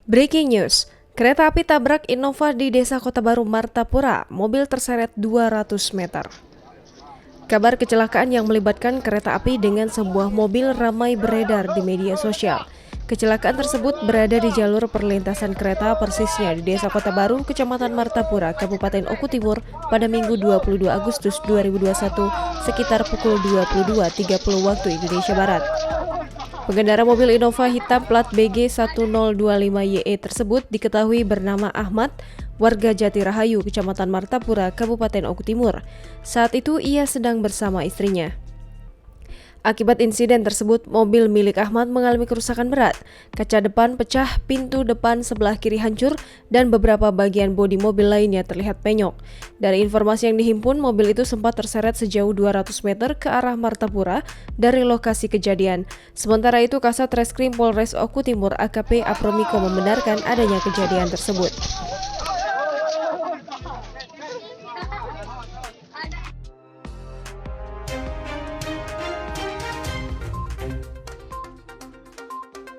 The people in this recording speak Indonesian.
Breaking news, kereta api tabrak Innova di Desa Kota Baru, Martapura, mobil terseret 200 meter. Kabar kecelakaan yang melibatkan kereta api dengan sebuah mobil ramai beredar di media sosial. Kecelakaan tersebut berada di jalur perlintasan kereta persisnya di Desa Kota Baru, Kecamatan Martapura, Kabupaten Oku Timur pada Minggu 22 Agustus 2021 sekitar pukul 22.30 waktu Indonesia Barat. Pengendara mobil Innova hitam plat BG 1025YE tersebut diketahui bernama Ahmad, warga Jati Rahayu, Kecamatan Martapura, Kabupaten Oku Timur. Saat itu ia sedang bersama istrinya. Akibat insiden tersebut, mobil milik Ahmad mengalami kerusakan berat. Kaca depan pecah, pintu depan sebelah kiri hancur, dan beberapa bagian bodi mobil lainnya terlihat penyok. Dari informasi yang dihimpun, mobil itu sempat terseret sejauh 200 meter ke arah Martapura dari lokasi kejadian. Sementara itu, Kasat Reskrim Polres Oku Timur AKP Apromiko membenarkan adanya kejadian tersebut.